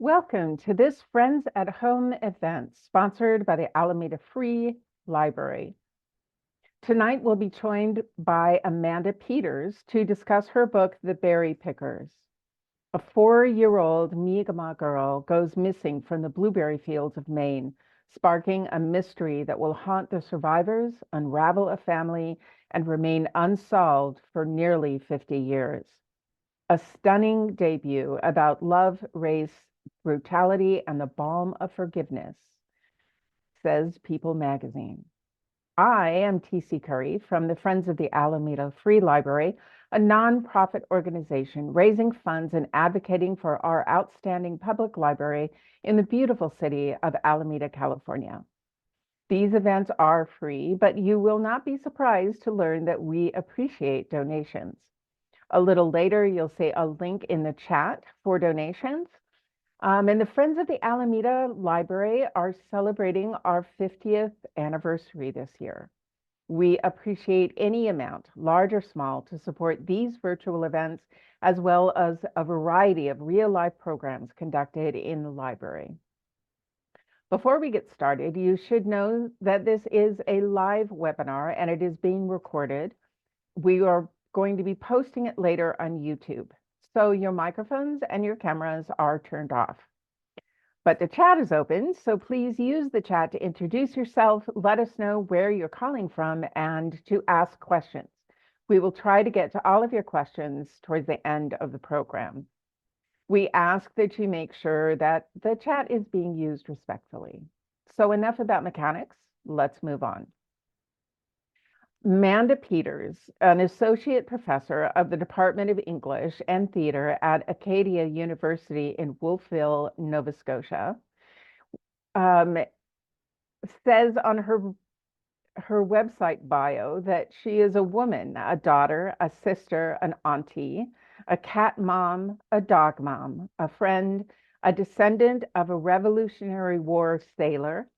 Welcome to this Friends at Home event sponsored by the Alameda Free Library. Tonight we'll be joined by Amanda Peters to discuss her book, The Berry Pickers. A 4-year-old Mi'kmaq girl goes missing from the blueberry fields of Maine, sparking a mystery that will haunt the survivors, unravel a family, and remain unsolved for nearly 50 years. A stunning debut about love, race, brutality, and the balm of forgiveness, says People magazine. I am T.C. Curry from the Friends of the Alameda Free Library, a nonprofit organization raising funds and advocating for our outstanding public library in the beautiful city of Alameda, California. These events are free, but you will not be surprised to learn that we appreciate donations. A little later, you'll see a link in the chat for donations. And the Friends of the Alameda Library are celebrating our 50th anniversary this year. We appreciate any amount, large or small, to support these virtual events, as well as a variety of real-life programs conducted in the library. Before we get started, you should know that this is a live webinar and it is being recorded. We are going to be posting it later on YouTube. So your microphones and your cameras are turned off. But the chat is open, so please use the chat to introduce yourself, let us know where you're calling from, and to ask questions. We will try to get to all of your questions towards the end of the program. We ask that you make sure that the chat is being used respectfully. So enough about mechanics, let's move on. Amanda Peters, an associate professor of the Department of English and Theater at Acadia University in Wolfville, Nova Scotia, says on her website bio that she is a woman, a daughter, a sister, an auntie, a cat mom, a dog mom, a friend, a descendant of a Revolutionary War sailor,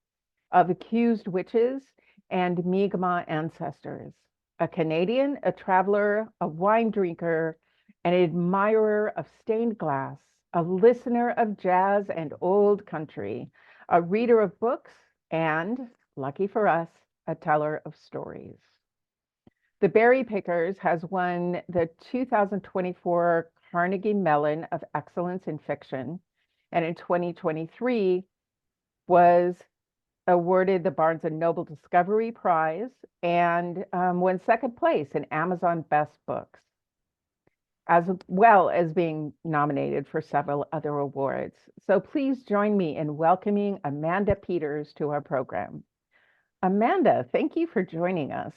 of accused witches, and Mi'kmaq ancestors, a Canadian, a traveler, a wine drinker, an admirer of stained glass, a listener of jazz and old country, a reader of books, and, lucky for us, a teller of stories. The Berry Pickers has won the 2024 Carnegie Mellon of Excellence in Fiction, and in 2023 was awarded the Barnes & Noble Discovery Prize and won second place in Amazon Best Books, as well as being nominated for several other awards. So please join me in welcoming Amanda Peters to our program. Amanda, thank you for joining us.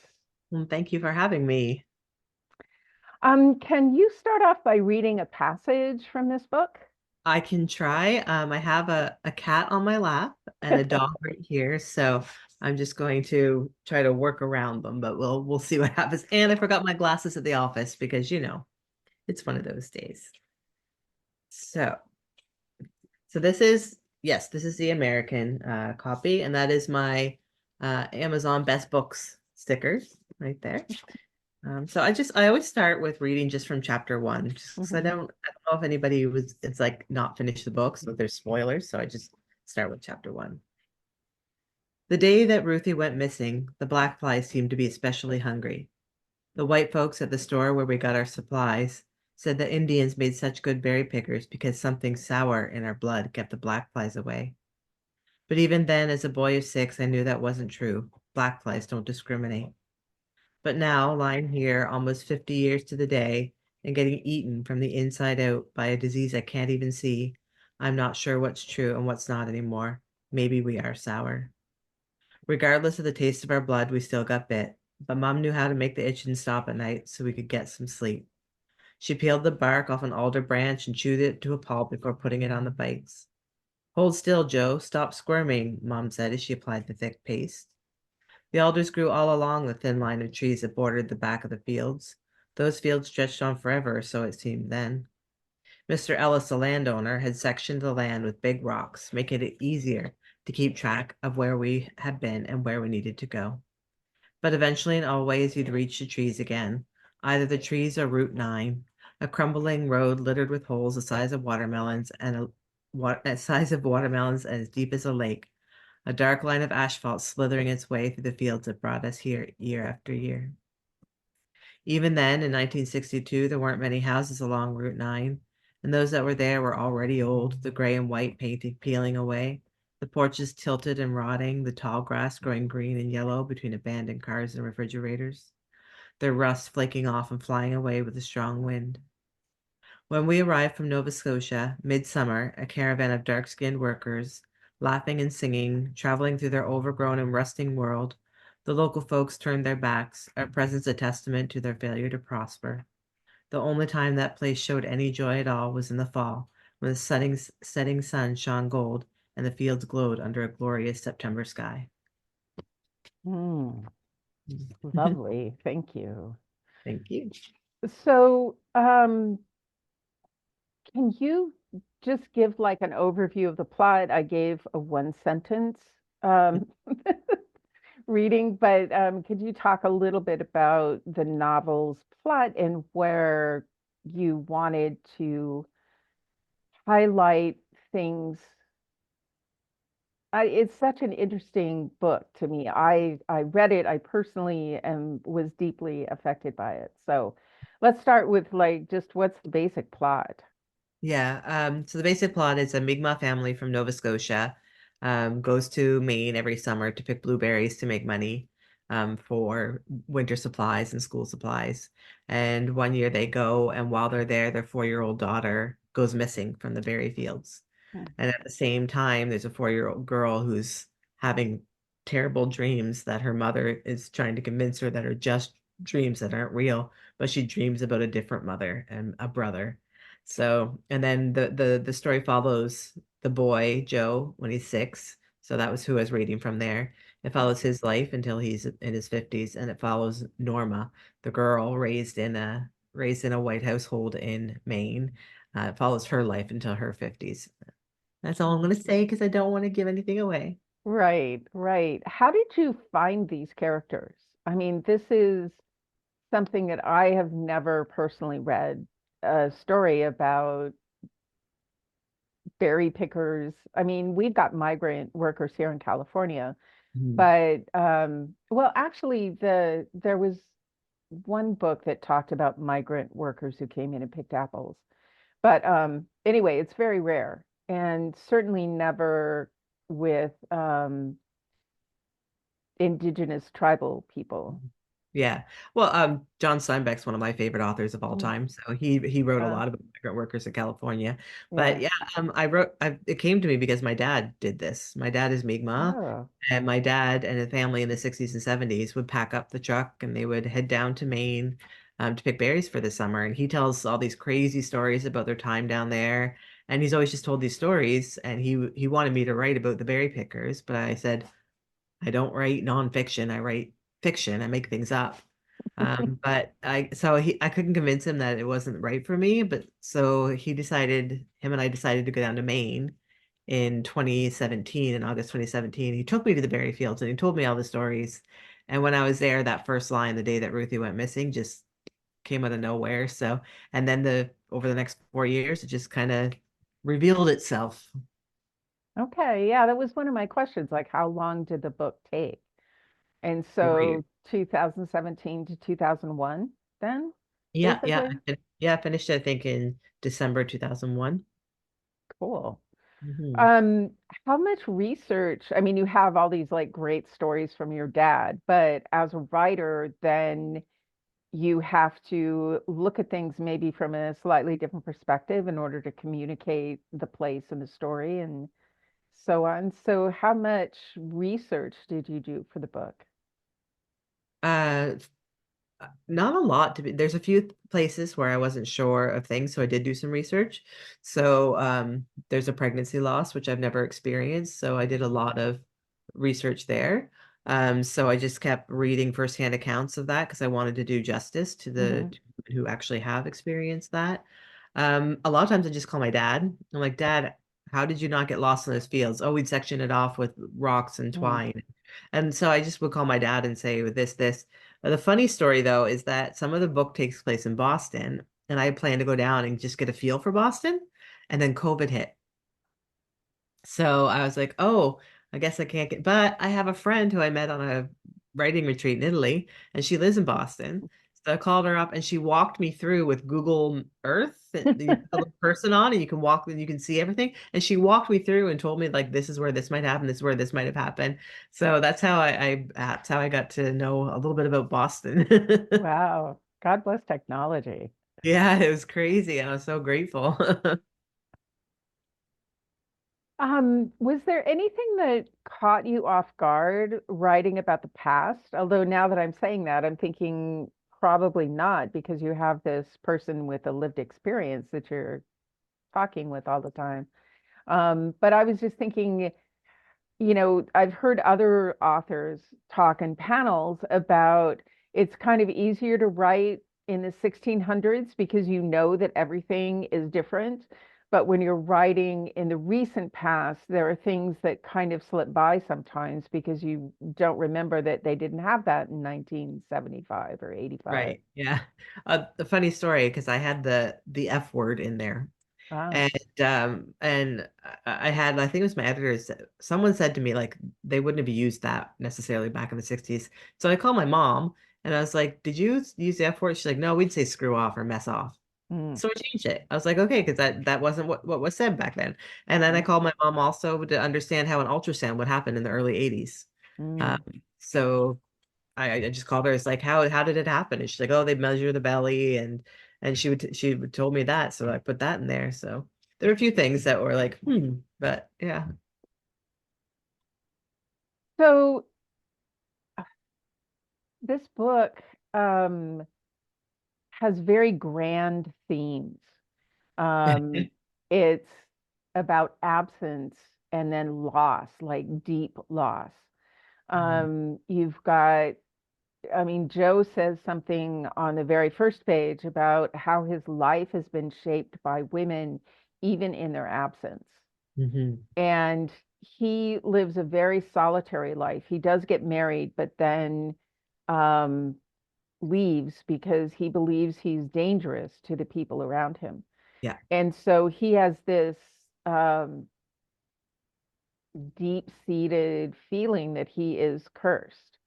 Well, thank you for having me. Can you start off by reading a passage from this book? I can try. I have a cat on my lap and a dog right here, so I'm just going to try to work around them, but we'll see what happens. And I forgot my glasses at the office because, it's one of those days. So this is the American copy, and that is my Amazon Best Books stickers right there. So I always start with reading just from chapter 1, just because I don't know if anybody it's like not finished the book, so there's spoilers. So I just start with chapter 1. The day that Ruthie went missing, the black flies seemed to be especially hungry. The white folks at the store where we got our supplies said the Indians made such good berry pickers because something sour in our blood kept the black flies away. But even then, as a boy of 6, I knew that wasn't true. Black flies don't discriminate. But now, lying here almost 50 years to the day and getting eaten from the inside out by a disease I can't even see, I'm not sure what's true and what's not anymore. Maybe we are sour. Regardless of the taste of our blood, we still got bit, but Mom knew how to make the itching stop at night so we could get some sleep. She peeled the bark off an alder branch and chewed it to a pulp before putting it on the bites. Hold still, Joe. Stop squirming, Mom said as she applied the thick paste. The alders grew all along the thin line of trees that bordered the back of the fields. Those fields stretched on forever, so it seemed then. Mr. Ellis, the landowner, had sectioned the land with big rocks, making it easier to keep track of where we had been and where we needed to go. But eventually and always you'd reach the trees again, either the trees or Route 9, a crumbling road littered with holes the size of watermelons and a size of watermelons and as deep as a lake, a dark line of asphalt slithering its way through the fields that brought us here year after year. Even then, in 1962, there weren't many houses along Route 9, and those that were there were already old, the gray and white painting peeling away, the porches tilted and rotting, the tall grass growing green and yellow between abandoned cars and refrigerators, their rust flaking off and flying away with a strong wind. When we arrived from Nova Scotia, midsummer, a caravan of dark-skinned workers, laughing and singing, traveling through their overgrown and rusting world, the local folks turned their backs, our presence a testament to their failure to prosper. The only time that place showed any joy at all was in the fall, when the setting sun shone gold and the fields glowed under a glorious September sky. Mm, lovely. Thank you. Thank you. So, can you just give like an overview of the plot? I gave a one sentence um, reading, but could you talk a little bit about the novel's plot and where you wanted to highlight things? It's such an interesting book to me. I read it. I personally was deeply affected by it. So let's start with like just what's the basic plot? Yeah, so the basic plot is a Mi'kmaq family from Nova Scotia goes to Maine every summer to pick blueberries to make money for winter supplies and school supplies. And one year they go, and while they're there, their 4-year-old daughter goes missing from the berry fields. Hmm. And at the same time, there's a 4-year-old girl who's having terrible dreams that her mother is trying to convince her that are just dreams that aren't real, but she dreams about a different mother and a brother. So, and then the story follows the boy, Joe, when he's 6. So that was who I was reading from there. It follows his life until he's in his 50s, and it follows Norma, the girl raised in a white household in Maine. It follows her life until her 50s. That's all I'm going to say because I don't want to give anything away. Right, right. How did you find these characters? I mean, this is something that I have never personally read a story about berry pickers. I mean, we've got migrant workers here in California, Mhm. but well, actually, there was one book that talked about migrant workers who came in and picked apples. But anyway, it's very rare and certainly never with indigenous tribal people. Yeah. Well, John Steinbeck's one of my favorite authors of all Mm. time. So he wrote a Uh, lot about migrant workers in California. But yeah. yeah, it came to me because my dad did this. My dad is Mi'kmaq, Oh. and my dad and his family in the 60s and 70s would pack up the truck and they would head down to Maine to pick berries for the summer. And he tells all these crazy stories about their time down there. And he's always just told these stories. And he wanted me to write about the berry pickers, but I said, I don't write nonfiction. I write fiction. I make things up. But I couldn't convince him that it wasn't right for me. But so him and I decided to go down to Maine in 2017, in August 2017. He took me to the berry fields and he told me all the stories. And when I was there, that first line, the day that Ruthie went missing, just came out of nowhere. So, and then over the next 4 years, it just kind of revealed itself. Okay, yeah, that was one of my questions, like how long did the book take? And 4 years. so 2017 to 2001 then, Yeah, yeah, basically? yeah. I finished it, I think, in December 2001. Cool. Hmm. Um, how much research? I mean, you have all these like great stories from your dad, but as a writer, then you have to look at things maybe from a slightly different perspective in order to communicate the place and the story and so on. So, how much research did you do for the book? Uh, Not a lot to be. There's a few places where I wasn't sure of things, so I did do some research. So there's a pregnancy loss, which I've never experienced, so I did a lot of research there. So I just kept reading firsthand accounts of that because I wanted to do justice to the Hmm. to women who actually have experienced that. A lot of times I just call my dad. I'm like, Dad, how did you not get lost in those fields? Oh, we'd section it off with rocks and twine. And so I just would call my dad and say, with this. The funny story, though, is that some of the book takes place in Boston, and I plan to go down and just get a feel for Boston, and then COVID hit. So I was like, oh, I guess I can't get, but I have a friend who I met on a writing retreat in Italy, and she lives in Boston. So I called her up and she walked me through with Google Earth that you put the person on and you can walk and you can see everything. And she walked me through and told me like this is where this might happen, this is where this might have happened. So that's how I got to know a little bit about Boston. Wow. God bless technology. Yeah, it was crazy. I was so grateful. Was there anything that caught you off guard writing about the past? Although now that I'm saying that, I'm thinking probably not because you have this person with a lived experience that you're talking with all the time. But I was just thinking, I've heard other authors talk in panels about it's kind of easier to write in the 1600s because you know that everything is different. But when you're writing in the recent past, there are things that kind of slip by sometimes because you don't remember that they didn't have that in 1975 or 85. Right. Yeah. A funny story because I had the F word in there. Ah, And I had, I think it was my editors, someone said to me like they wouldn't have used that necessarily back in the 60s. So I called my mom and I was like, did you use the F word? She's like, no, we'd say screw off or mess off. mm, So I changed it. I was like, okay, because that wasn't what was said back then. And then I yeah, called my mom also to understand how an ultrasound would happen in the early 80s. Um, mm. so I just called her. It's like, how did it happen? And she's like, oh, they measure the belly, and she would told me that, so I put that in there. So there were a few things that were like, but yeah. So this book um, has very grand themes. Um, it's about absence and then loss, like deep loss. You've got, I mean, Joe says something on the very first page about how his life has been shaped by women, even in their absence. Hmm. And he lives a very solitary life. He does get married, but then um, leaves because he believes he's dangerous to the people around him. Yeah. And so he has this um, deep-seated feeling that he is cursed.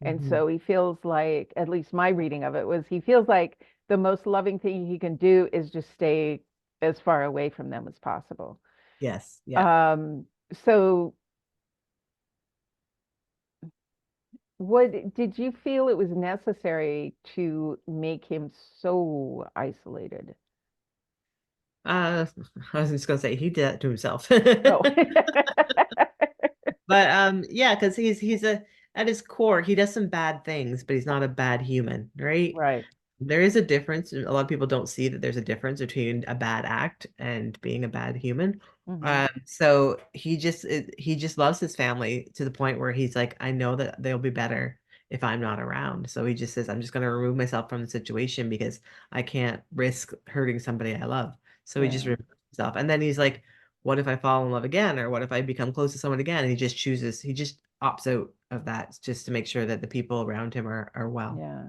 And Hmm. so he feels like, at least my reading of it was, he feels like the most loving thing he can do is just stay as far away from them as possible. Yes. Yeah. Um, so what did you feel it was necessary to make him so isolated? Uh, I was just gonna say he did that to himself. Oh, But yeah, because he's a at his core, he does some bad things, but he's not a bad human, right? right. There is a difference. A lot of people don't see that there's a difference between a bad act and being a bad human. Hmm. So he just loves his family to the point where he's like, I know that they'll be better if I'm not around. So he just says, I'm just going to remove myself from the situation because I can't risk hurting somebody I love. So he just Yeah. removes himself. And then he's like, what if I fall in love again? Or what if I become close to someone again? And he just opts out of that just to make sure that the people around him are well. Yeah.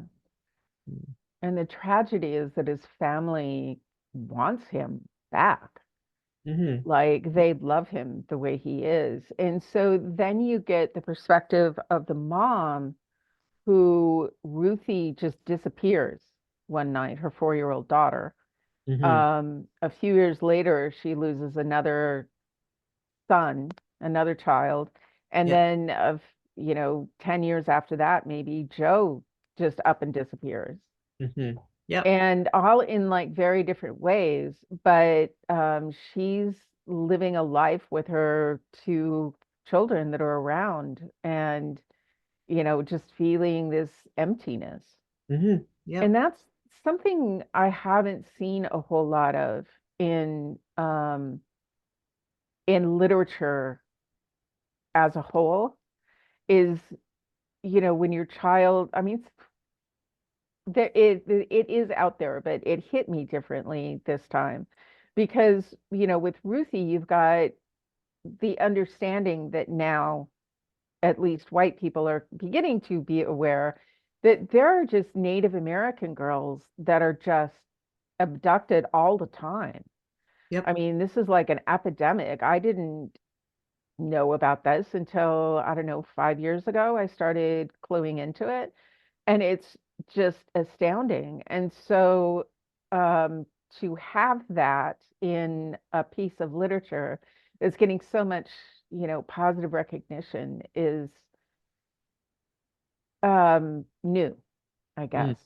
And the tragedy is that his family wants him back. Hmm. Like they love him the way he is. And so then you get the perspective of the mom who Ruthie just disappears one night, her 4-year-old daughter. Hmm. A few years later, she loses another son, another child. And Yep. then 10 years after that, maybe Joe just up and disappears. Hmm. Yep. And all in like very different ways, but she's living a life with her two children that are around and just feeling this emptiness. Yep. And that's something I haven't seen a whole lot of in in literature as a whole is, when your child, I mean, there it is out there, but it hit me differently this time because, with Ruthie, you've got the understanding that now at least white people are beginning to be aware that there are just Native American girls that are just abducted all the time. Yep. I mean, this is like an epidemic. I didn't. know about this until, I don't know, 5 years ago. I started cluing into it, and it's just astounding. And so um, to have that in a piece of literature that's getting so much, positive recognition is new, I guess.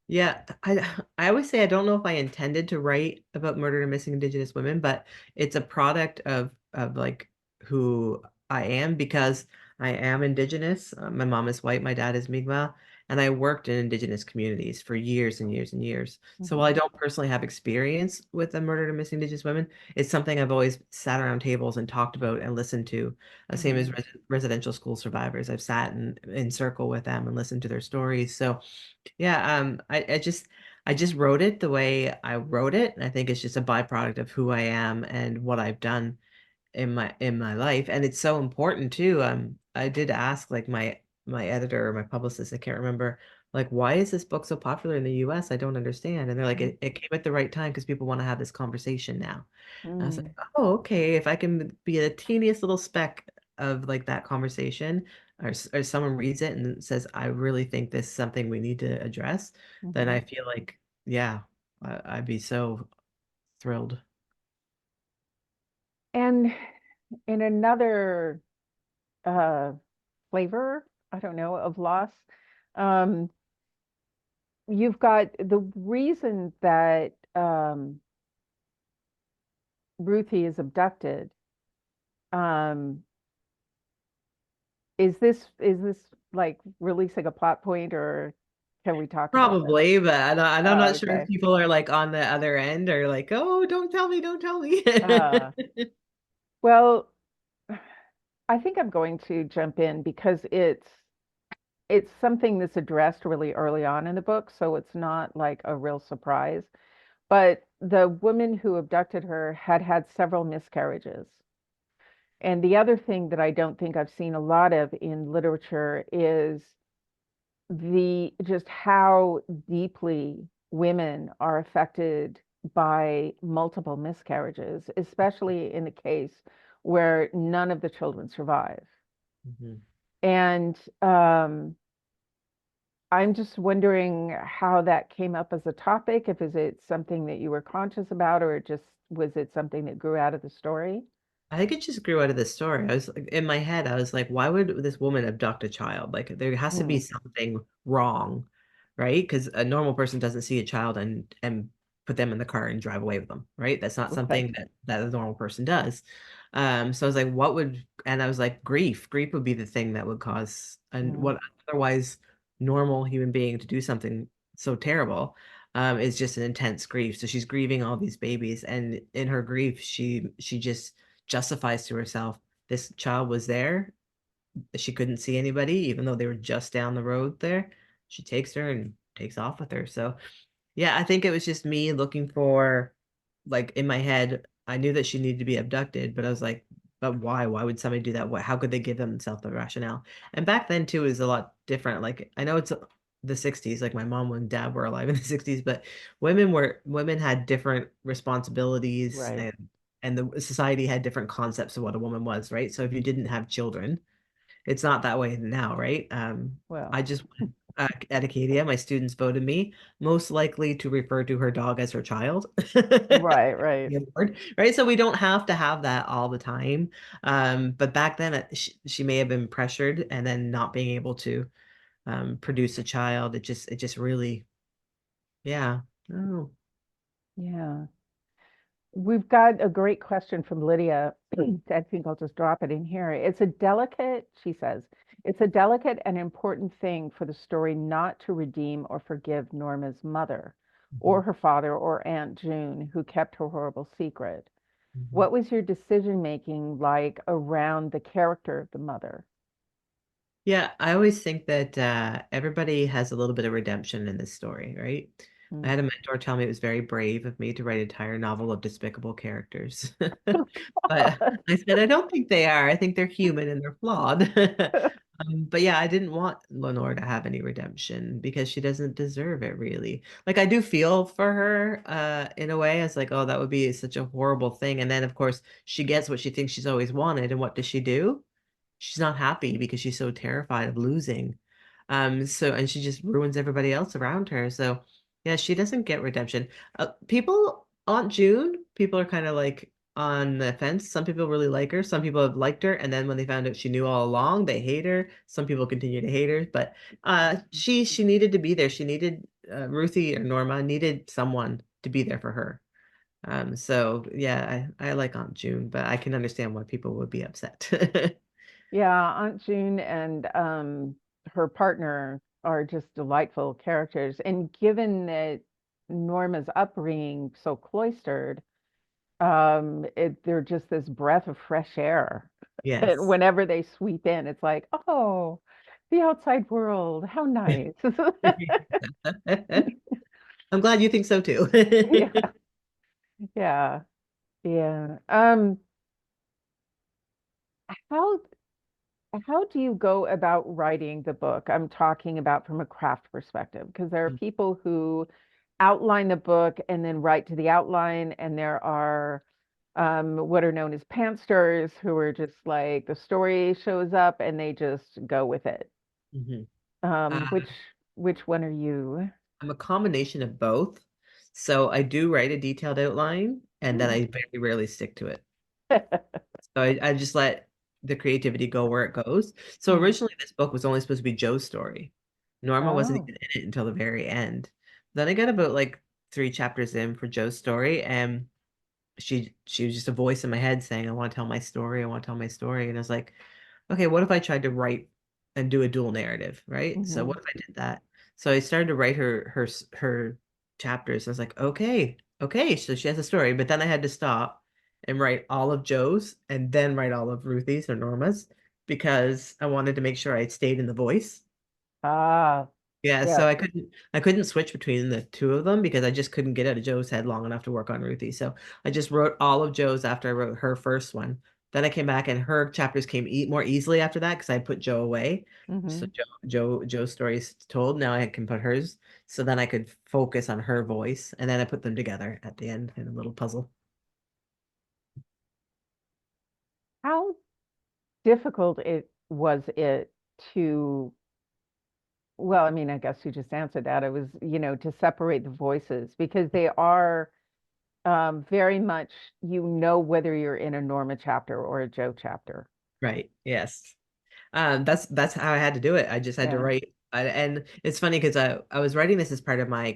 Yeah, I always say I don't know if I intended to write about murdered and missing Indigenous women, but it's a product of like who I am because I am Indigenous. My mom is white, my dad is Mi'kmaq, and I worked in Indigenous communities for years and years and years. So while I Mhm, don't personally have experience with the murdered and missing Indigenous women, it's something I've always sat around tables and talked about and listened to. Same as mhm, residential school survivors. I've sat in circle with them and listened to their stories. So yeah, I just wrote it the way I wrote it. And I think it's just a byproduct of who I am and what I've done in my life. And it's so important too. I did ask like my editor or my publicist, I can't remember, like, why is this book so popular in the US? I don't understand. And they're like, mhm, it came at the right time because people want to have this conversation now. I was like, mm, oh, okay. If I can be a teeniest little speck of like that conversation, or someone reads it and says, I really think this is something we need to address, then mhm. I feel like, yeah, I'd be so thrilled. And in another uh, flavor, I don't know, of loss, um, you've got the reason that Ruthie is abducted. Um, is this like releasing a plot point, or can we talk about this? Probably, but I'm Oh, not sure if okay. people are like on the other end or like, oh, don't tell me, don't tell me. Uh, well, I think I'm going to jump in because it's something that's addressed really early on in the book, so it's not like a real surprise. But the woman who abducted her had had several miscarriages. And the other thing that I don't think I've seen a lot of in literature is the just how deeply women are affected by multiple miscarriages, especially in the case where none of the children survive. Mhm. And I'm just wondering how that came up as a topic. If is it something that you were conscious about, or just was it something that grew out of the story? I think it just grew out of this story. I was like, in my head, I was like, why would this woman abduct a child? Like, there has to be Hmm. something wrong, right? Because a normal person doesn't see a child and put them in the car and drive away with them, right? That's not Right. something that a normal person does. So I was like, what would, and I was like, grief. Grief would be the thing that would cause, and Mm, what otherwise normal human being to do something so terrible, is just an intense grief. So she's grieving all these babies, and in her grief, she just justifies to herself this child was there. She couldn't see anybody, even though they were just down the road there. She takes her and takes off with her. So yeah, I think it was just me looking for, like in my head, I knew that she needed to be abducted, but I was like, but why? Why would somebody do that? What, how could they give themselves the rationale? And back then too is a lot different. Like I know it's the 60s, like my mom and dad were alive in the 60s, but women had different responsibilities, right. and the society had different concepts of what a woman was, right? So if you didn't have children, it's not that way now, right? Well, I just at Acadia, my students voted me most likely to refer to her dog as her child. right, right. The award, right? So we don't have to have that all the time. But back then, she may have been pressured and then not being able to produce a child. It just really, yeah. Oh. Yeah. We've got a great question from Lydia. I think I'll just drop it in here. She says, it's a delicate and important thing for the story not to redeem or forgive Norma's mother Mhm, or her father or Aunt June, who kept her horrible secret. mhm. What was your decision making like around the character of the mother? Yeah, I always think that everybody has a little bit of redemption in this story, right? I Mm. had a mentor tell me it was very brave of me to write an entire novel of despicable characters. But I said, I don't think they are. I think they're human and they're flawed. But yeah, I didn't want Lenore to have any redemption because she doesn't deserve it really. Like I do feel for her in a way as like, oh, that would be such a horrible thing. And then of course she gets what she thinks she's always wanted. And what does she do? She's not happy because she's so terrified of losing. So and she just ruins everybody else around her. So yeah, she doesn't get redemption. People Aunt June, people are kind of like on the fence. Some people really like her. Some people have liked her, and then when they found out she knew all along, they hate her. Some people continue to hate her, but she needed to be there. She needed Ruthie or Norma needed someone to be there for her. So yeah, I like Aunt June, but I can understand why people would be upset. Yeah, Aunt June and her partner are just delightful characters. And given that Norma's upbringing so cloistered, they're just this breath of fresh air. And Yes. whenever they sweep in, it's like, oh, the outside world, how nice. I'm glad you think so too. Yeah, yeah, yeah. How how do you go about writing the book? I'm talking about from a craft perspective, because there are people who outline the book and then write to the outline, and there are what are known as pantsters who are just like the story shows up and they just go with it. Mhm. Um, Uh, which which one are you? I'm a combination of both. So I do write a detailed outline and then Hmm. I very rarely stick to it. So I just let the creativity go where it goes. So Hmm. originally this book was only supposed to be Joe's story. Norma wasn't Oh. even in it until the very end. Then I got about like 3 chapters in for Joe's story and she was just a voice in my head saying, I want to tell my story, I want to tell my story. And I was like, okay, what if I tried to write and do a dual narrative, right? So Hmm. what if I did that? So I started to write her chapters. I was like, okay, so she has a story, but then I had to stop and write all of Joe's and then write all of Ruthie's or Norma's because I wanted to make sure I stayed in the voice. Ah, Yeah, yeah. so I couldn't switch between the two of them because I just couldn't get out of Joe's head long enough to work on Ruthie. So I just wrote all of Joe's after I wrote her first one. Then I came back and her chapters came more easily after that because I put Joe away. So Hmm. Joe's story is told. Now I can put hers. So then I could focus on her voice, and then I put them together at the end in a little puzzle. How difficult it was it to, well, I mean, I guess you just answered that. It was, to separate the voices because they are very much, whether you're in a Norma chapter or a Joe chapter. Right. Yes. That's how I had to do it. I just had to Yeah. write, and it's funny because I was writing this as part of my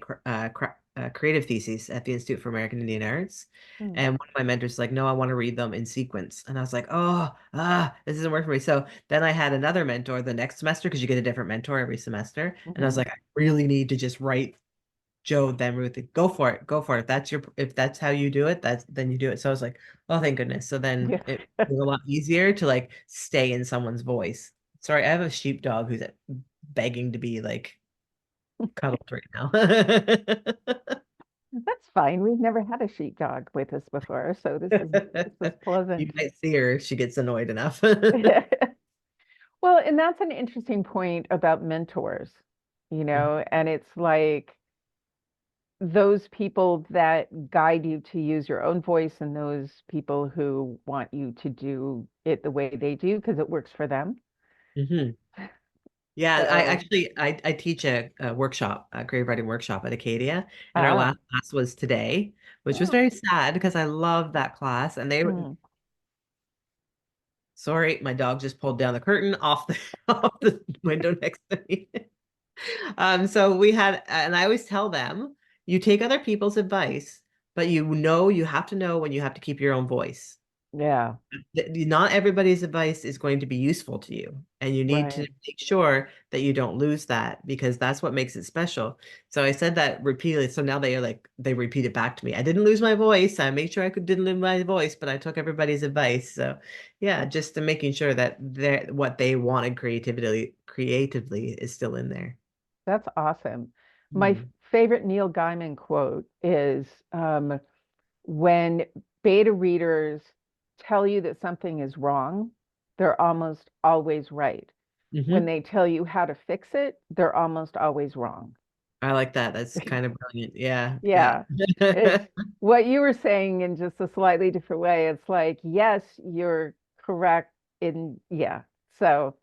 creative thesis at the Institute for American Indian Arts, Mm. and one of my mentors was like, "No, I want to read them in sequence," and I was like, "Oh, this doesn't work for me." So then I had another mentor the next semester because you get a different mentor every semester, and I was Hmm. like, "I really need to just write Joe, then Ruthie. Go for it. Go for it. If that's how you do it, that's then you do it." So I was like, oh, thank goodness. So then Yeah. it was a lot easier to like stay in someone's voice. Sorry, I have a sheepdog who's begging to be like cuddled right now. That's fine. We've never had a sheepdog with us before, so this is You pleasant. might see her, she gets annoyed enough. Well, and that's an interesting point about mentors, and it's like those people that guide you to use your own voice and those people who want you to do it the way they do because it works for them. Mhm. Yeah, I So, actually I teach a workshop, a creative writing workshop at Acadia, and our ah, last class was today, which was oh, very sad because I love that class. And they mm, sorry, my dog just pulled down the curtain off the off the window next to me. So we had, and I always tell them, you take other people's advice, but you have to know when you have to keep your own voice. yeah, Not everybody's advice is going to be useful to you, and you need to right. make sure that you don't lose that because that's what makes it special. So I said that repeatedly. So now they repeat it back to me. I didn't lose my voice. I made sure didn't lose my voice, but I took everybody's advice. So yeah, just to making sure that what they wanted creatively is still in there. That's awesome. My Hmm. favorite Neil Gaiman quote is when beta readers tell you that something is wrong, they're almost always right. when Hmm. they tell you how to fix it, they're almost always wrong. I like that. That's kind of brilliant. Yeah, yeah. Yeah. It's what you were saying in just a slightly different way. It's like, yes, you're correct in, yeah. So,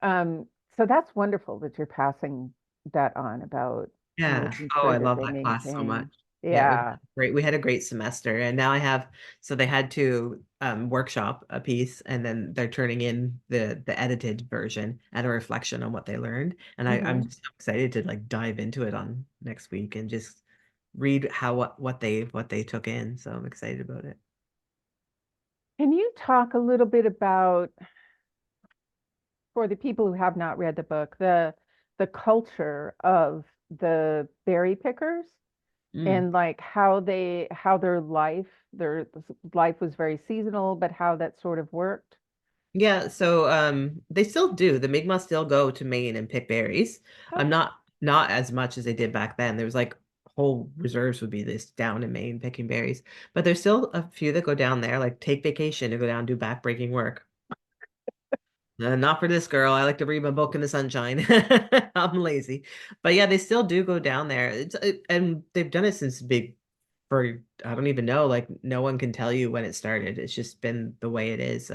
um, so that's wonderful that you're passing that on about Yeah. making Oh, sure I that love they that class so much. maintain. Yeah, Yeah. we had a great semester, and now I have, so they had to workshop a piece, and then they're turning in the edited version and a reflection on what they learned. And I'm Hmm. so excited to like dive into it on next week and just read how what they took in. So I'm excited about it. Can you talk a little bit about, for the people who have not read the book, the culture of the berry pickers Mm. and like how their life was very seasonal, but how that sort of worked? Yeah, so they still do. The Mi'kmaq still go to Maine and pick berries. I'm Oh, not as much as they did back then. There was like whole reserves would be this down in Maine picking berries. But there's still a few that go down there, like take vacation to go down and do backbreaking work. Not for this girl. I like to read my book in the sunshine. I'm lazy. But yeah, they still do go down there. And they've done it since big for I don't even know, like no one can tell you when it started. It's just been the way it is.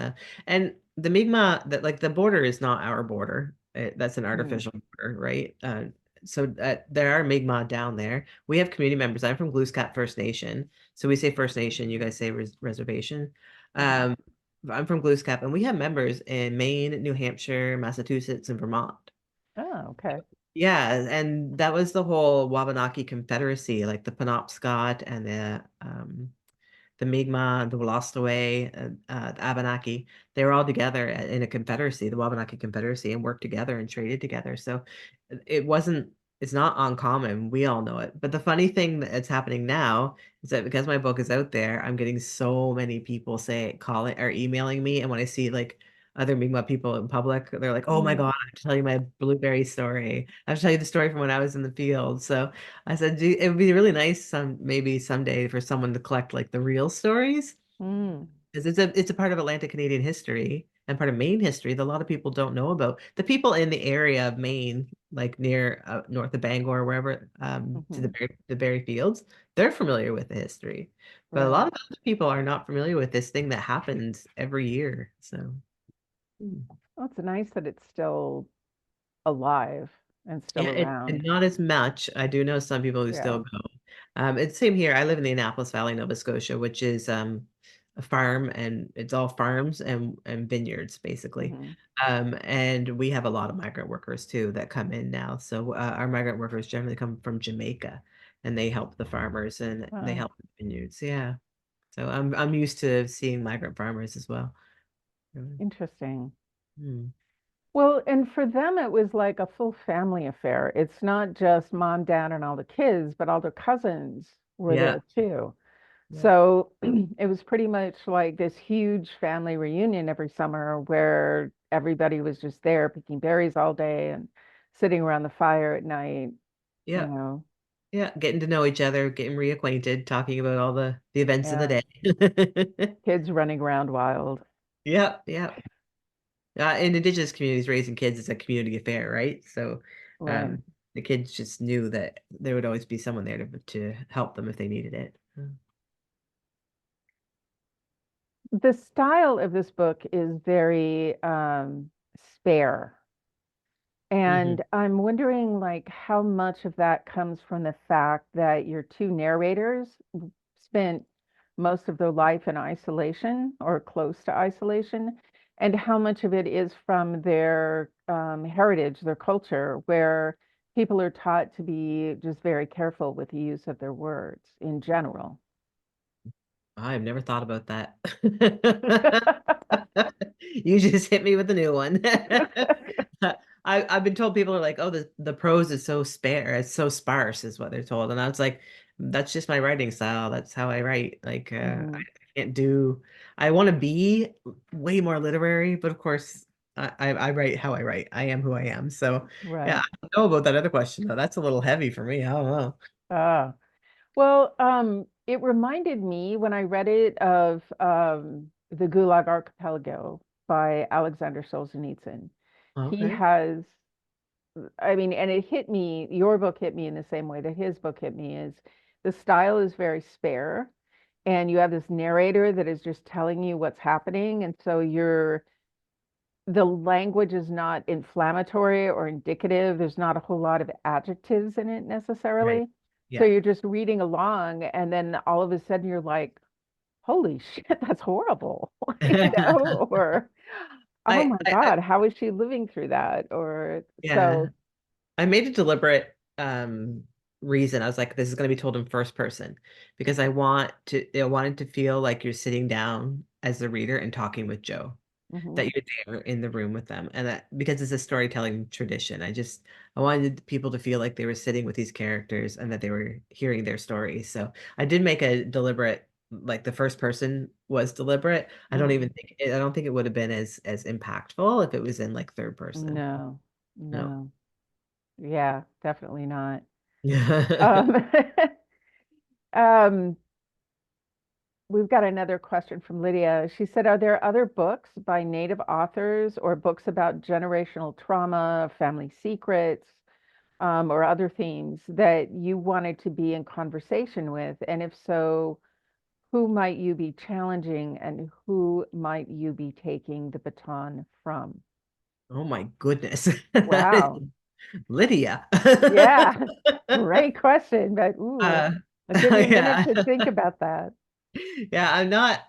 And the Mi'kmaq that like the border is not our border. That's an mm, artificial border, right? So there are Mi'kmaq down there. We have community members. I'm from Glooscap First Nation. So we say First Nation, you guys say reservation. mhm. Um, I'm from Glooscap, and we have members in Maine, New Hampshire, Massachusetts, and Vermont. Oh, okay. Yeah, and that was the whole Wabanaki Confederacy, like the Penobscot and the Mi'kmaq, the Wolastoqey, the Abenaki. They were all together in a confederacy, the Wabanaki Confederacy, and worked together and traded together. So it wasn't, it's not uncommon. We all know it. But the funny thing that's happening now is that because my book is out there, I'm getting so many people calling or emailing me. And when I see like other Mi'kmaq people in public, they're like, oh my Mm, God, I have to tell you my blueberry story. I have to tell you the story from when I was in the field. So I said, it would be really nice maybe someday for someone to collect like the real stories mm, because it's a part of Atlantic Canadian history and part of Maine history that a lot of people don't know about. The people in the area of Maine, like near north of Bangor, wherever to mhm. the Berry Fields, they're familiar with the history. But a lot Right. of other people are not familiar with this thing that happens every year. So. Hmm. Well, it's nice that it's still alive and Yeah, still and around. not as much. I do know some people who still Yeah. go. It's same here. I live in the Annapolis Valley, Nova Scotia, which is a farm, and it's all farms and vineyards basically. Hmm. And we have a lot of migrant workers too that come in now. So our migrant workers generally come from Jamaica, and they help the farmers and they Oh, help the vineyards. Yeah. So I'm used to seeing migrant farmers as well. interesting. Mm. Well, and for them, it was like a full family affair. It's not just mom, dad, and all the kids, but all their cousins were Yeah. there too. Yeah. So it was pretty much like this huge family reunion every summer where everybody was just there picking berries all day and sitting around the fire at night, you Yeah. know. Yeah, getting to know each other, getting reacquainted, talking about all the events of the Yeah. day. Kids running around wild. Yeah, yeah. In Indigenous communities, raising kids is a community affair, right? So, Right. um, the kids just knew that there would always be someone there to help them if they needed it. The style of this book is very spare. Hmm. And I'm wondering like how much of that comes from the fact that your two narrators spent most of their life in isolation or close to isolation, and how much of it is from their heritage, their culture, where people are taught to be just very careful with the use of their words in general. I've never thought about that. You just hit me with a new one. I've been told people are like, oh, the prose is so spare, it's so sparse, is what they're told. And I was like, that's just my writing style. That's how I write. Like, I Mhm. can't do, I want to be way more literary, but of course, I write how I write. I am who I am. So, yeah, Right. I don't know about that other question, though. That's a little heavy for me. I don't know. Ah. Well, it reminded me when I read it of the Gulag Archipelago by Alexander Solzhenitsyn. He Okay. has, I mean, and it hit me, your book hit me in the same way that his book hit me is the style is very spare and you have this narrator that is just telling you what's happening. And so the language is not inflammatory or indicative. There's not a whole lot of adjectives in it Right. necessarily. So Yeah. you're just reading along, and then all of a sudden you're like, holy shit, that's horrible. Or oh my I God, how is she living through that? Or yeah. so, I made a deliberate reason. I was like, this is going to be told in first person because I wanted to feel like you're sitting down as the reader and talking with Joe, mhm, that you're there in the room with them. And that because it's a storytelling tradition, I wanted people to feel like they were sitting with these characters and that they were hearing their stories. So I did make a deliberate, like the first person was deliberate. mm, I don't think it would have been as impactful if it was in like third person. no, No. no, yeah, definitely not. Yeah. Um, um, we've got another question from Lydia. She said, are there other books by Native authors or books about generational trauma, family secrets, or other themes that you wanted to be in conversation with? And if so, who might you be challenging and who might you be taking the baton from? Oh my goodness. Wow. Lydia. Yeah. Great question. But ooh, Uh, give me a minute yeah. to think about that. Yeah, I'm not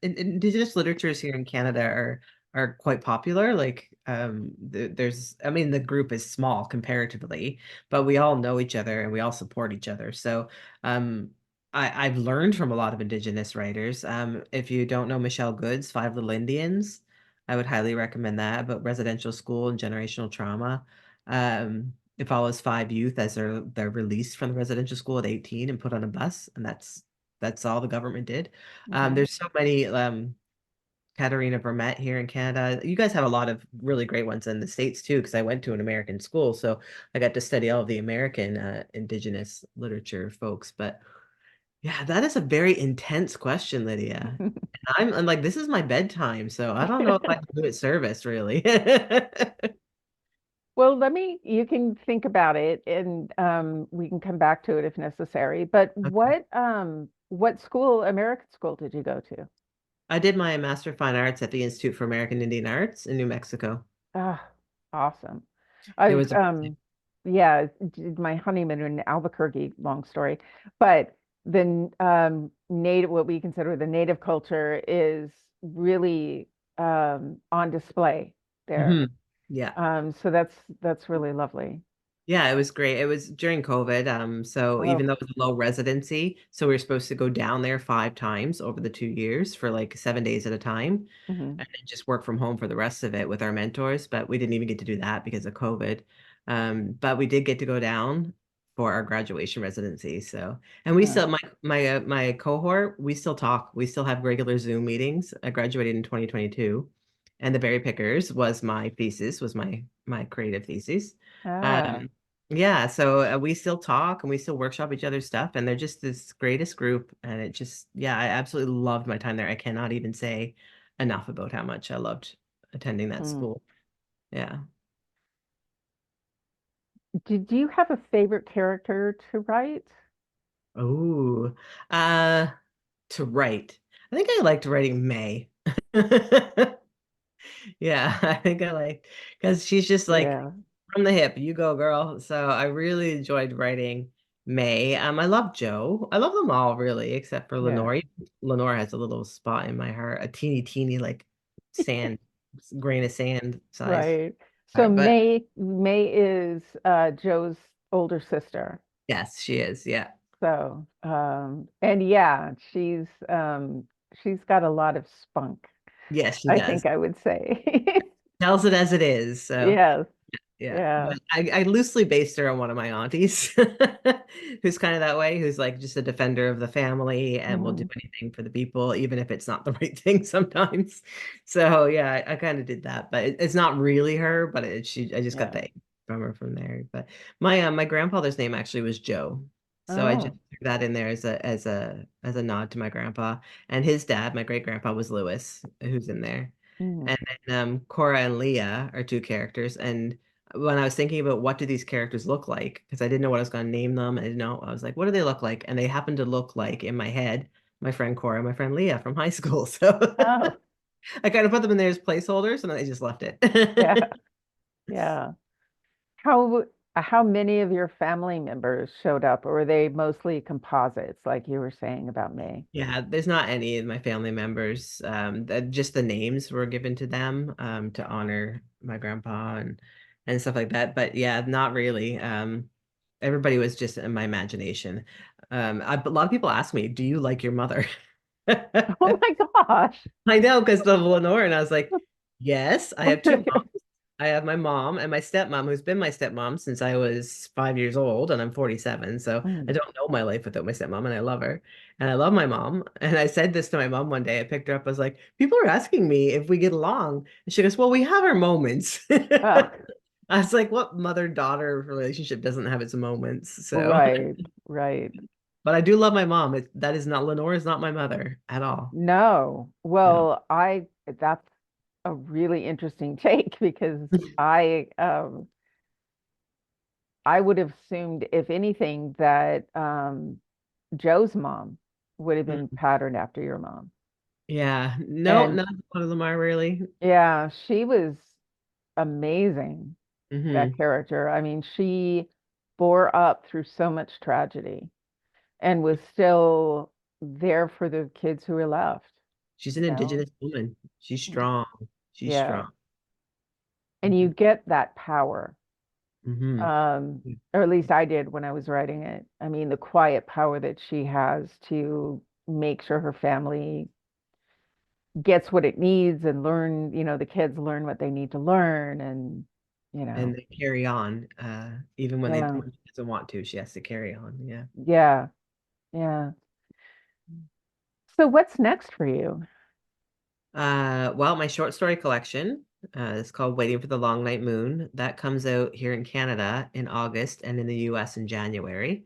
indigenous literatures here in Canada are quite popular. Like there's I mean the group is small comparatively, but we all know each other and we all support each other. So um I've learned from a lot of indigenous writers. If you don't know Michelle Good's Five Little Indians, I would highly recommend that about residential school and generational trauma. It follows five youth as they're released from the residential school at 18 and put on a bus, and that's all the government did. Hmm. There's so many Katarina Vermette here in Canada. You guys have a lot of really great ones in the States too, because I went to an American school, so I got to study all of the American indigenous literature folks. But yeah, that is a very intense question, Lydia. I'm like, this is my bedtime, so I don't know if I can do it service really. Well, you can think about it and we can come back to it if necessary. But Okay. what school, American school did you go to? I did my Master of Fine Arts at the Institute for American Indian Arts in New Mexico. Ah, awesome. It I've was amazing. yeah, did my honeymoon in Albuquerque, long story. But the native, what we consider the native culture is really on display there. Mhm. Yeah. So that's really lovely. Yeah, it was great. It was during COVID. So Oh, even though it was a low residency, so we were supposed to go down there 5 times over the 2 years for like 7 days at a time mhm, and then just work from home for the rest of it with our mentors. But we didn't even get to do that because of COVID. But we did get to go down for our graduation residency. So, and we yeah, still, my cohort, we still talk. We still have regular Zoom meetings. I graduated in 2022, and the Berry Pickers was my thesis, was my creative thesis. ah, Um, yeah, so we still talk and we still workshop each other's stuff, and they're just this greatest group. And it just, yeah, I absolutely loved my time there. I cannot even say enough about how much I loved attending that mm. school. Yeah. Did you have a favorite character to write? Oh, uh, to write. I think I liked writing May. Yeah, I think I liked because she's just like Yeah, from the hip, you go, girl. So I really enjoyed writing May. I love Joe. I love them all really, except for yeah, Lenore. Lenore has a little spot in my heart, a teeny like sand, grain of sand size right. So heart. But May is Joe's older sister. yes, she is. Yeah. So, and yeah, she's got a lot of spunk, Yes, she I does. think I would say. Tells it as it is. So Yes, yeah, yeah, but I loosely based her on one of my aunties who's kind of that way, who's like just a defender of the family and will do hmm, anything for the people, even if it's not the right thing sometimes. So yeah, I kind of did that, but it's not really her, but I just got yeah. the from her from there. But my grandfather's name actually was Joe. So I just Oh, threw that in there as a nod to my grandpa. And his dad, my great grandpa, was Lewis, who's in there. Mm. And then Cora and Leah are two characters. And when I was thinking about what do these characters look like, because I didn't know what I was going to name them, I didn't know. I was like, what do they look like? And they happen to look like in my head, my friend Cora, my friend Leah from high school. So Oh, I kind of put them in there as placeholders, and I just left it. yeah, yeah. How how many of your family members showed up, or were they mostly composites, like you were saying about me? Yeah, there's not any of my family members. Just the names were given to them to honor my grandpa and stuff like that. But yeah, not really. Everybody was just in my imagination. A lot of people ask me, "Do you like your mother?" Oh my gosh. I know because of Lenore, and I was like, "Yes, I have two moms. I have my mom and my stepmom, who's been my stepmom since I was 5 years old, and I'm 47. So I Mm. don't know my life without my stepmom, and I love her, and I love my mom. And I said this to my mom one day. I picked her up. I was like, "People are asking me if we get along," and she goes, "Well, we have our moments." Oh, I was like, "What mother-daughter relationship doesn't have its moments?" So, right, right. but I do love my mom. That is not Lenore is not my mother at all. No. No. Well, I that's a really interesting take because I would have assumed, if anything, that Joe's mom would have been patterned after your mom. Yeah, no, And not one of them are really. yeah, she was amazing, that Hmm. character. I mean, she bore up through so much tragedy and was still there for the kids who were left, She's you an know? indigenous woman. She's Mm. strong. She's Yeah. strong. And you get that power. Hmm. Or at least I did when I was writing it. I mean, the quiet power that she has to make sure her family gets what it needs and learn, the kids learn what they need to learn and, you And know, they carry on, even when yeah, when she doesn't want to, she has to carry on. Yeah. yeah, yeah. So what's next for you? Well, my short story collection is called Waiting for the Long Night Moon. That comes out here in Canada in August and in the US in January.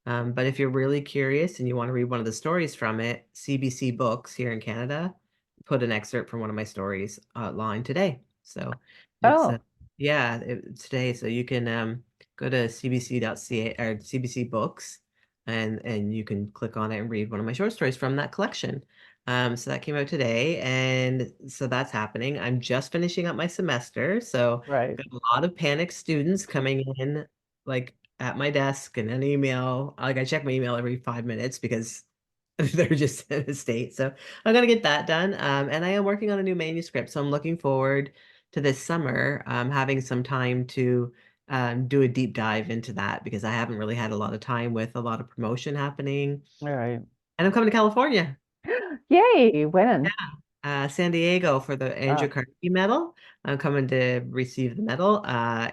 But if you're really curious and you want to read one of the stories from it, CBC Books here in Canada put an excerpt from one of my stories online today. So it's Oh, yeah, it's today. So you can go to cbc.ca or CBC Books and you can click on it and read one of my short stories from that collection. So that came out today, and so that's happening. I'm just finishing up my semester, so right. got a lot of panicked students coming in, like at my desk and an email. Like I check my email every 5 minutes because they're just in a state. So I'm gonna get that done. And I am working on a new manuscript. So I'm looking forward to this summer, having some time to do a deep dive into that because I haven't really had a lot of time with a lot of promotion happening. All right. And I'm coming to California. Yay, when? San Diego for the Andrew Uh, Carnegie Medal. I'm coming to receive the medal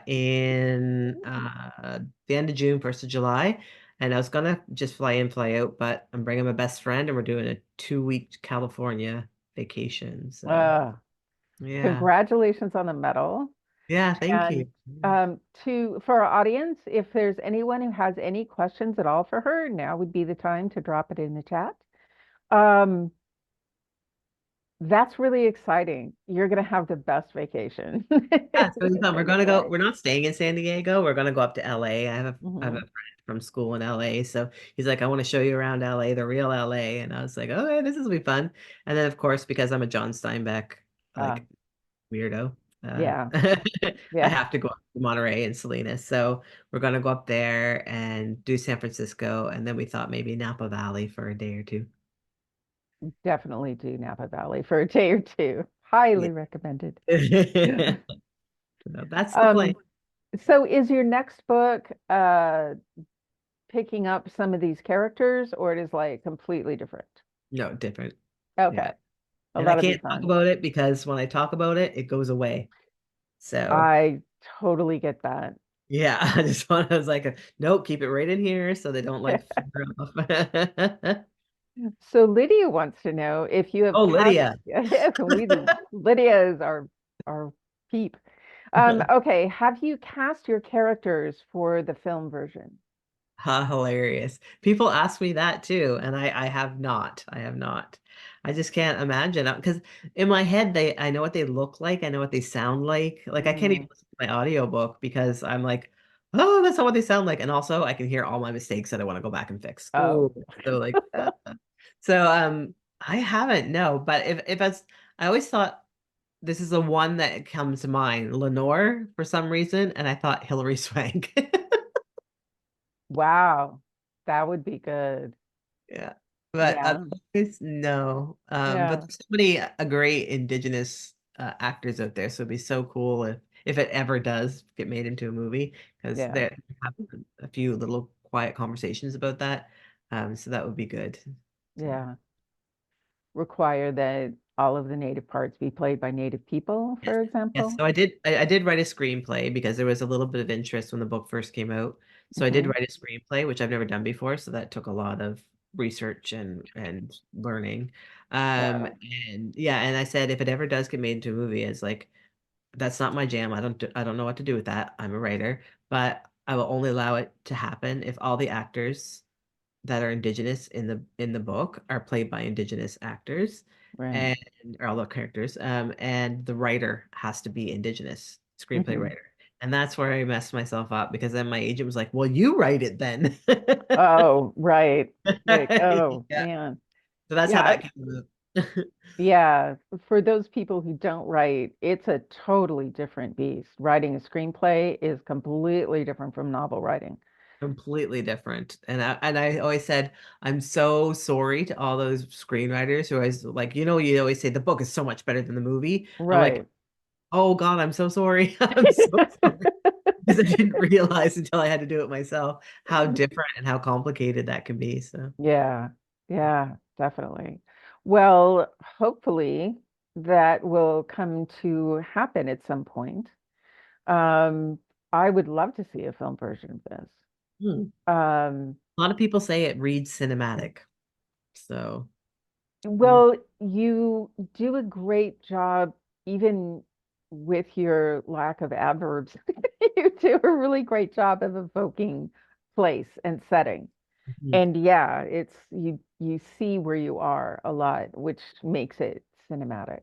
in the end of June, 1st of July. And I was gonna just fly in, fly out, but I'm bringing my best friend, and we're doing a 2 week California vacation. So uh, yeah, Congratulations on the medal. yeah, thank And you. for our audience, if there's anyone who has any questions at all for her, now would be the time to drop it in the chat. Um, that's really exciting. You're gonna have the best vacation. Yeah, it's gonna be fun. We're Right gonna go. away. We're not staying in San Diego. We're gonna go up to LA. I have a Hmm. friend from school in LA, so he's like, "I want to show you around LA, the real LA." And I was like, "Okay, this is gonna be fun." And then, of course, because I'm a John Steinbeck Uh, like weirdo, yeah, I yeah, have to go up to Monterey and Salinas. So we're gonna go up there and do San Francisco, and then we thought maybe Napa Valley for a day or two. definitely do Napa Valley for a day or two. Highly Yeah. recommended. So that's the plan. Um, so is your next book picking up some of these characters, or it is like completely different? No, different. Yeah. Okay. Well, And I that'll be can't talk fun. about it because when I talk about it, it goes away. So I totally get that. yeah, I was like, nope, keep it right in here so they don't like figure off. So Lydia wants to know if you have Oh, cast. Lydia. Lydia is our peep. Okay, have you cast your characters for the film version? Hilarious. People ask me that too, and I have not. I have not. I just can't imagine because in my head I know what they look like, I know what they sound like. Like I can't even Mm. listen to my audiobook because I'm like, oh, that's not what they sound like. And also I can hear all my mistakes that I want to go back and fix. Oh, Oh, so like so I haven't, no, but if I always thought this is the one that comes to mind, Lenore for some reason, and I thought Hilary Swank. wow. That would be good. Yeah. But Yeah. otherwise, no. But Yeah. there's so many great indigenous actors out there, so it'd be so cool if it ever does get made into a movie, because Yeah. there have a few little quiet conversations about that. So that would be good. So. Yeah. Require that all of the native parts be played by native people, Yes. for Yes. example. So I did write a screenplay because there was a little bit of interest when the book first came out. So I did Hmm. write a screenplay, which I've never done before. So that took a lot of research and learning. Um, Wow. and yeah, and I said if it ever does get made into a movie, it's like that's not my jam. I don't know what to do with that. I'm a writer, but I will only allow it to happen if all the actors that are indigenous in the book are played by indigenous actors Right. and or all the characters and the writer has to be indigenous screenplay Hmm. writer, and that's where I messed myself up because then my agent was like, well, you write it then. Oh, right. Like, oh, Yeah, man. so that's Yeah, how that came up. yeah. For those people who don't write, it's a totally different beast. Writing a screenplay is completely different from novel writing. Completely different. And I always said, I'm so sorry to all those screenwriters who always like, you always say the book is so much better than the movie. I'm like, Right. oh God, I'm so sorry. I'm so sorry. Because I didn't realize until I had to do it myself how different and how complicated that can be. So, Yeah, yeah, definitely. Well, hopefully that will come to happen at some point. Um, I would love to see a film version of this. hmm. Um, A lot of people say it reads cinematic. So, mm, well, you do a great job, even with your lack of adverbs. You do a really great job of evoking place and setting. mhm. And yeah, it's you see where you are a lot, which makes it cinematic.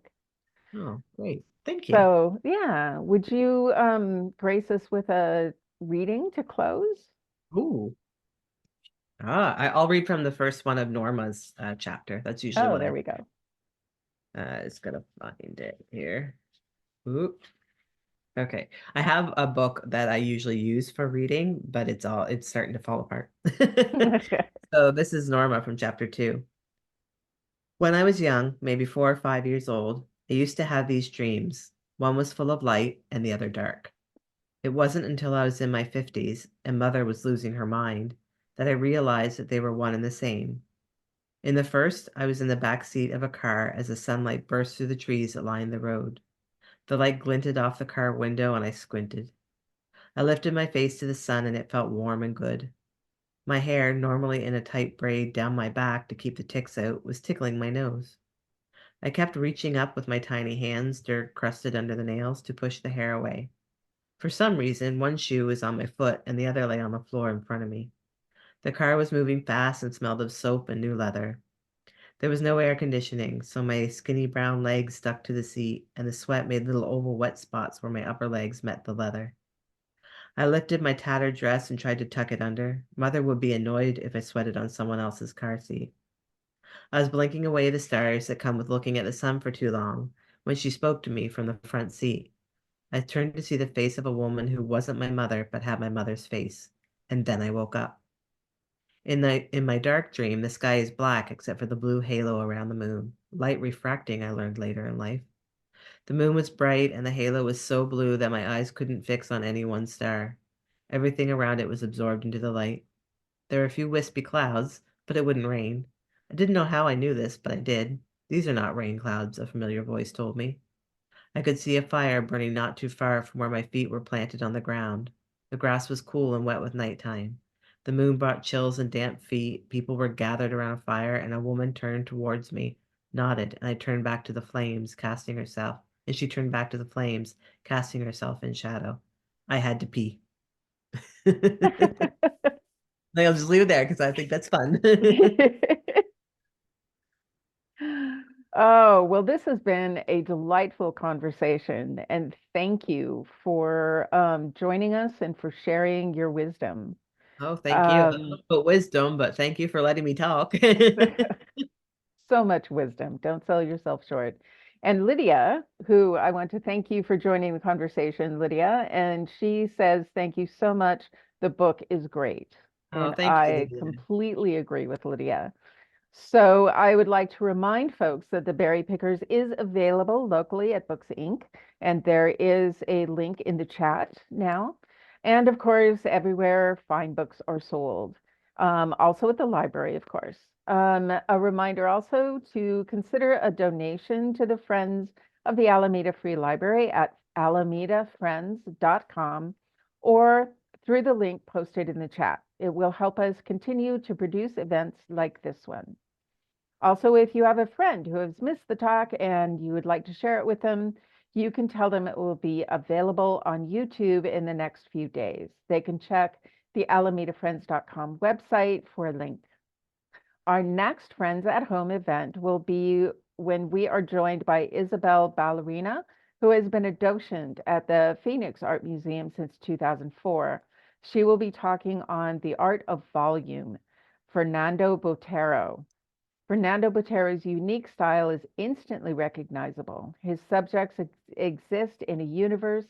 Oh, great. Thank you. So yeah, would you grace us with a reading to close? Ooh. I'll read from the first one of Norma's chapter. That's usually Oh, what there I we go. just gotta find it here. Ooh. Okay. I have a book that I usually use for reading, but it's starting to fall apart. So this is Norma from chapter 2. When I was young, maybe 4 or 5 years old, I used to have these dreams. One was full of light and the other dark. It wasn't until I was in my 50s and mother was losing her mind that I realized that they were one and the same. In the first, I was in the back seat of a car as the sunlight burst through the trees that lined the road. The light glinted off the car window and I squinted. I lifted my face to the sun and it felt warm and good. My hair, normally in a tight braid down my back to keep the ticks out, was tickling my nose. I kept reaching up with my tiny hands, dirt crusted under the nails, to push the hair away. For some reason, one shoe was on my foot and the other lay on the floor in front of me. The car was moving fast and smelled of soap and new leather. There was no air conditioning, so my skinny brown legs stuck to the seat, and the sweat made little oval wet spots where my upper legs met the leather. I lifted my tattered dress and tried to tuck it under. Mother would be annoyed if I sweated on someone else's car seat. I was blinking away the stars that come with looking at the sun for too long when she spoke to me from the front seat. I turned to see the face of a woman who wasn't my mother but had my mother's face. And then I woke up. In my dark dream, the sky is black except for the blue halo around the moon. Light refracting, I learned later in life. The moon was bright and the halo was so blue that my eyes couldn't fix on any one star. Everything around it was absorbed into the light. There were a few wispy clouds, but it wouldn't rain. I didn't know how I knew this, but I did. These are not rain clouds, a familiar voice told me. I could see a fire burning not too far from where my feet were planted on the ground. The grass was cool and wet with nighttime. The moon brought chills and damp feet. People were gathered around a fire, and a woman turned towards me, nodded, and I turned back to the flames, casting herself. And she turned back to the flames, casting herself in shadow. I had to pee. I'll just leave it there because I think that's fun. Oh, well, this has been a delightful conversation, and thank you for joining us and for sharing your wisdom. Oh, thank you. I don't know Um, about wisdom, but thank you for letting me talk. so much wisdom. Don't sell yourself short. And Lydia, who I want to thank you for joining the conversation, Lydia, and she says, thank you so much. The book is great. Oh, And thank you, I Lydia. completely agree with Lydia. So I would like to remind folks that the Berry Pickers is available locally at Books Inc. And there is a link in the chat now. And of course, everywhere fine books are sold. Also at the library, of course. A reminder also to consider a donation to the Friends of the Alameda Free Library at alamedafriends.com or through the link posted in the chat. It will help us continue to produce events like this one. Also, if you have a friend who has missed the talk and you would like to share it with them, you can tell them it will be available on YouTube in the next few days. They can check the alamedafriends.com website for a link. Our next Friends at Home event will be when we are joined by Isabel Ballerina, who has been a docent at the Phoenix Art Museum since 2004. She will be talking on the art of volume. Fernando Botero. Fernando Botero's unique style is instantly recognizable. His subjects exist in a universe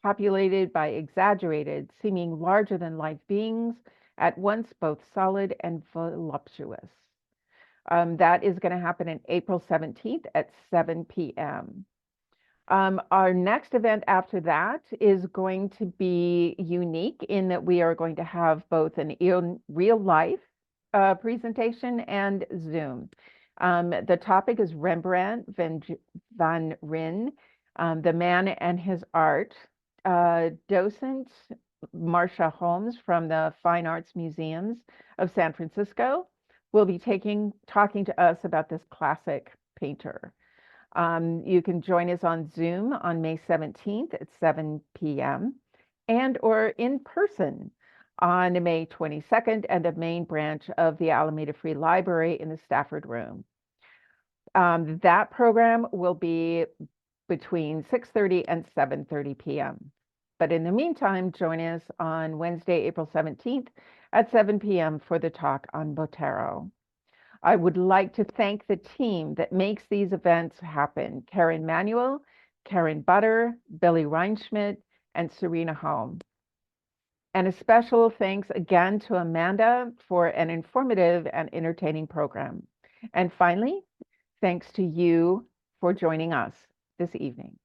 populated by exaggerated, seeming larger than life beings, at once both solid and voluptuous. That is going to happen in April 17th at 7 p.m. Our next event after that is going to be unique in that we are going to have both an real life presentation and Zoom. The topic is Rembrandt van Rijn, The Man and His Art. Docent Marcia Holmes from the Fine Arts Museums of San Francisco will be talking to us about this classic painter. You can join us on Zoom on May 17th at 7 p.m. and or in person on May 22nd at the main branch of the Alameda Free Library in the Stafford Room. That program will be between 6:30 and 7:30 p.m. But in the meantime, join us on Wednesday, April 17th at 7 p.m. for the talk on Botero. I would like to thank the team that makes these events happen. Karen Manuel, Karen Butter, Billy Reinschmidt, and Serena Holm. And a special thanks again to Amanda for an informative and entertaining program. And finally, thanks to you for joining us this evening.